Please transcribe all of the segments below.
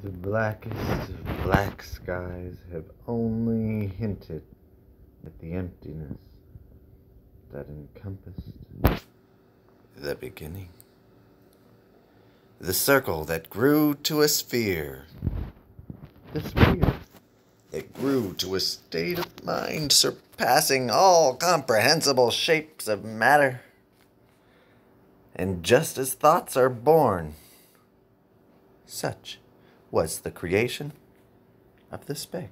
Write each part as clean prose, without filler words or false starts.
The blackest of black skies have only hinted at the emptiness that encompassed the beginning. The circle that grew to a sphere. The sphere that grew to a state of mind surpassing all comprehensible shapes of matter. And just as thoughts are born, such was the creation of the Speck.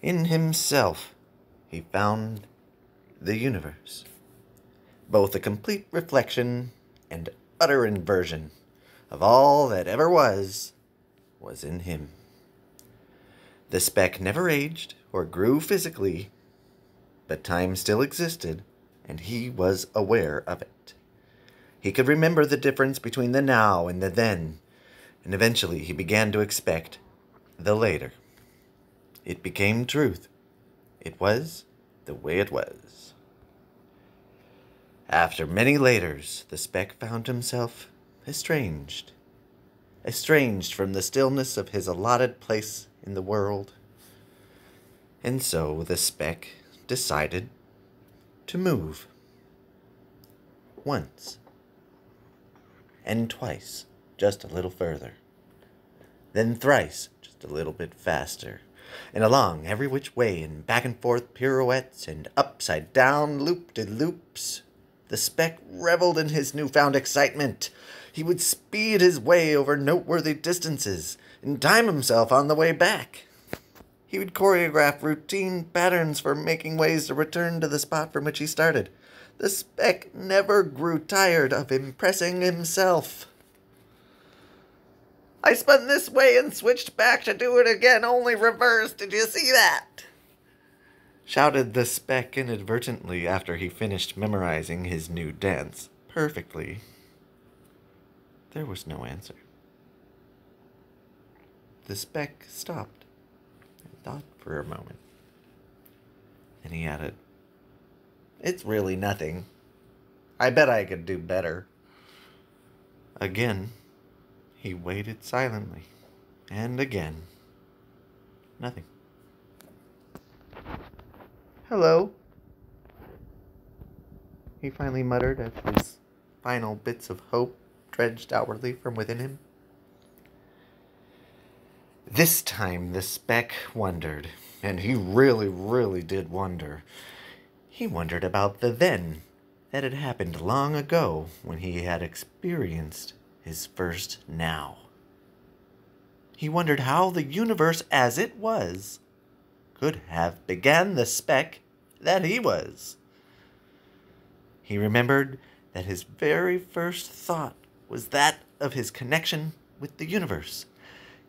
In himself, he found the universe, both a complete reflection and utter inversion of all that ever was in him. The Speck never aged or grew physically, but time still existed, and he was aware of it. He could remember the difference between the now and the then, and eventually he began to expect the later. It became truth. It was the way it was. After many laters, the Speck found himself estranged from the stillness of his allotted place in the world. And so the Speck decided to move. Once. And twice, just a little further. Then thrice, just a little bit faster. And along every which way in back and forth pirouettes and upside down loop-de-loops, the Speck reveled in his newfound excitement. He would speed his way over noteworthy distances and time himself on the way back. He would choreograph routine patterns for making ways to return to the spot from which he started. The Speck never grew tired of impressing himself. "I spun this way and switched back to do it again, only reversed. Did you see that?" shouted the Speck inadvertently after he finished memorizing his new dance perfectly. There was no answer. The Speck stopped and thought for a moment. Then he added, "It's really nothing. I bet I could do better." Again, he waited silently, and again, nothing. "Hello," he finally muttered as his final bits of hope dredged outwardly from within him. This time the Speck wondered, and he really did wonder. He wondered about the then that had happened long ago when he had experienced his first now. He wondered how the universe as it was could have began the Speck that he was. He remembered that his very first thought was that of his connection with the universe.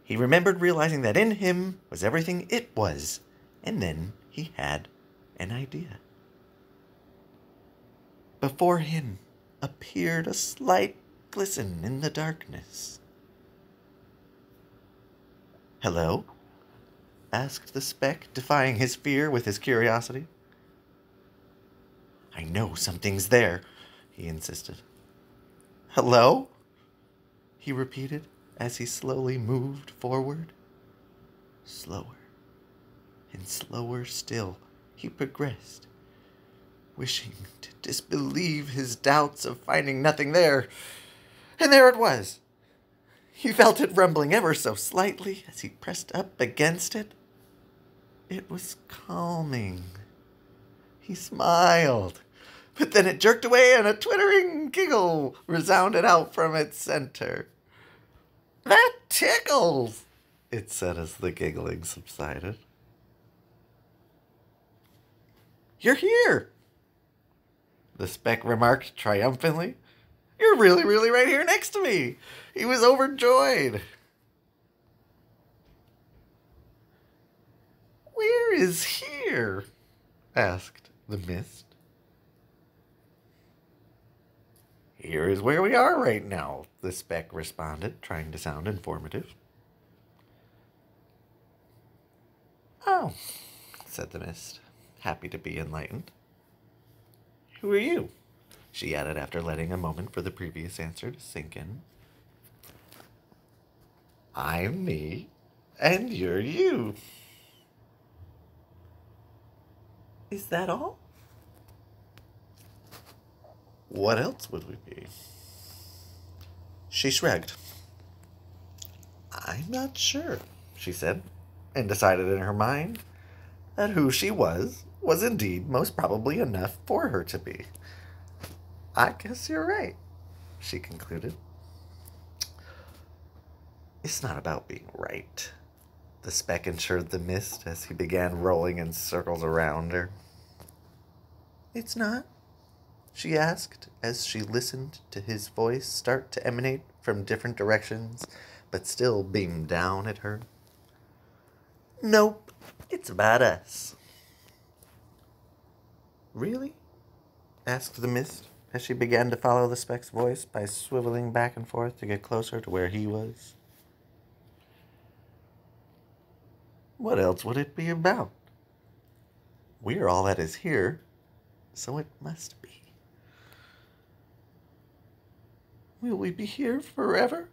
He remembered realizing that in him was everything it was, and then he had an idea. Before him appeared a slight glisten in the darkness. "Hello?" asked the Speck, defying his fear with his curiosity. "I know something's there," he insisted. "Hello?" he repeated as he slowly moved forward. Slower and slower still he progressed, wishing to disbelieve his doubts of finding nothing there. And there it was. He felt it rumbling ever so slightly as he pressed up against it. It was calming. He smiled, but then it jerked away and a twittering giggle resounded out from its center. "That tickles," it said as the giggling subsided. "You're here," the Speck remarked triumphantly. "You're really right here next to me." He was overjoyed. "Where is here?" asked the mist. "Here is where we are right now," the Speck responded, trying to sound informative. "Oh," said the mist, happy to be enlightened. "Who are you?" she added after letting a moment for the previous answer to sink in. I'm me, and you're you. Is that all? What else would we be? She shrugged. I'm not sure, she said, and decided in her mind that who she was indeed most probably enough for her to be. I guess you're right, she concluded. It's not about being right, the speck assured the mist as he began rolling in circles around her. It's not? She asked as she listened to his voice start to emanate from different directions, but still beam down at her. Nope, it's about us. Really? Asked the mist as she began to follow the speck's voice by swiveling back and forth to get closer to where he was. What else would it be about? We're all that is here, so it must be. Will we be here forever?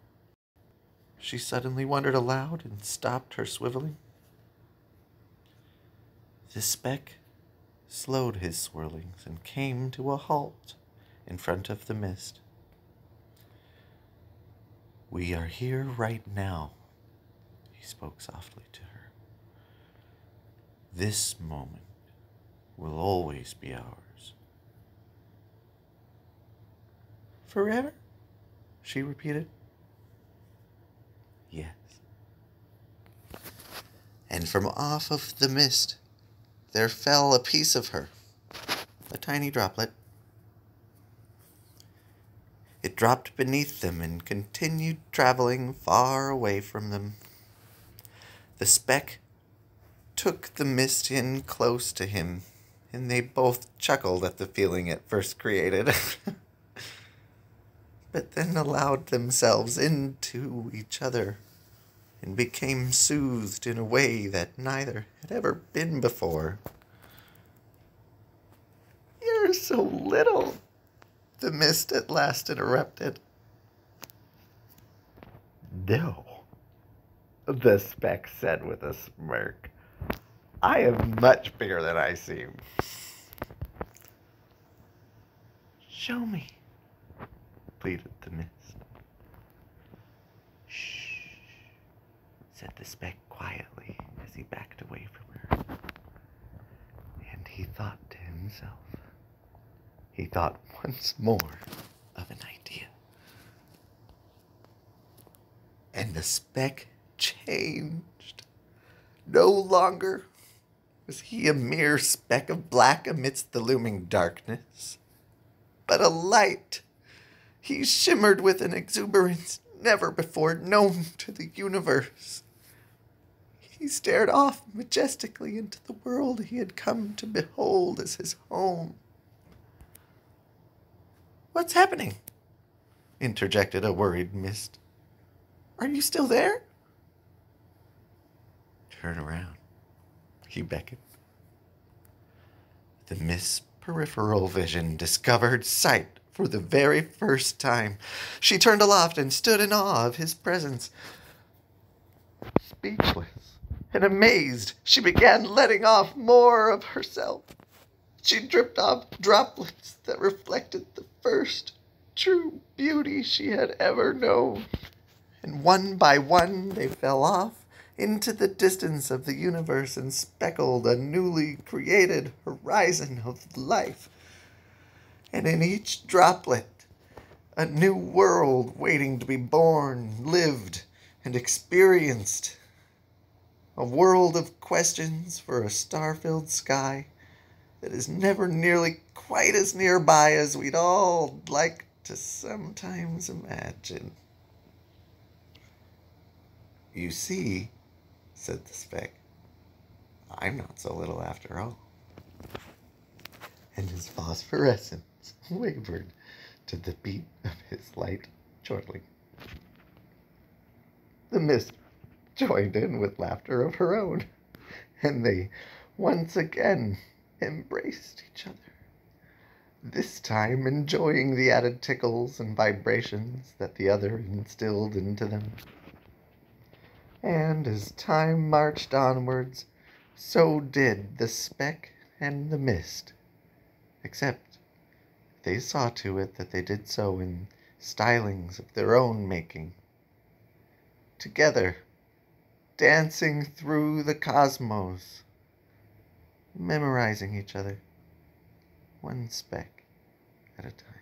She suddenly wondered aloud and stopped her swiveling. The speck slowed his swirlings and came to a halt in front of the mist. We are here right now, he spoke softly to her. This moment will always be ours. Forever? She repeated. Yes. And from off of the mist, there fell a piece of her, a tiny droplet. It dropped beneath them and continued traveling far away from them. The speck took the mist in close to him, and they both chuckled at the feeling it first created, but then allowed themselves into each other and became soothed in a way that neither had ever been before. You're so little, the mist at last interrupted. No, the speck said with a smirk. I am much bigger than I seem. Show me, pleaded the mist. Shh, said the speck quietly as he backed away from her. And he thought to himself. He thought once more of an idea. And the speck changed. No longer was he a mere speck of black amidst the looming darkness, but a light. He shimmered with an exuberance never before known to the universe. He stared off majestically into the world he had come to behold as his home. What's happening? Interjected a worried mist. Are you still there? Turn around, he beckoned. The mist's peripheral vision discovered sight for the very first time. She turned aloft and stood in awe of his presence. Speechless and amazed, she began letting off more of herself. She dripped off droplets that reflected the first true beauty she had ever known, and one by one they fell off into the distance of the universe and speckled a newly created horizon of life. And in each droplet, a new world waiting to be born, lived, and experienced. A world of questions for a star-filled sky that is never nearly quite as nearby as we'd all like to sometimes imagine. You see, said the speck, I'm not so little after all. And his phosphorescence wavered to the beat of his light chortling. The mist joined in with laughter of her own, and they once again embraced each other, this time enjoying the added tickles and vibrations that the other instilled into them. And as time marched onwards, so did the speck and the mist, except they saw to it that they did so in stylings of their own making. Together, dancing through the cosmos, memorizing each other, one speck at a time.